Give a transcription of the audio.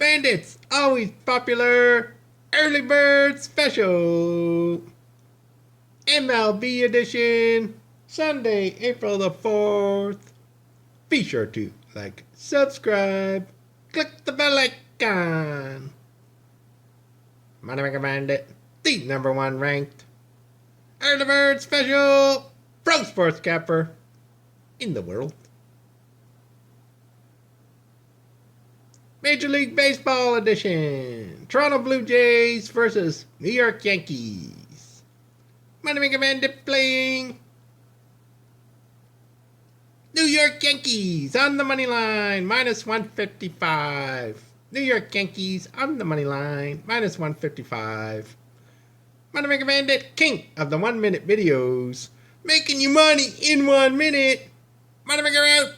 Bandits, always popular. Early Bird Special. MLB edition. Sunday, April the 4th. Be sure to like, subscribe, click the bell icon. Money Maker Bandit, the #1 ranked Early Bird Special pro sports capper in the world. Major League Baseball edition. Toronto Blue Jays versus New York Yankees. Money Maker Bandit playing New York Yankees on the money line, -155. New York Yankees on the money line, -155. Money Maker Bandit, king of the 1-minute videos, making you money in 1 minute. Money Maker out.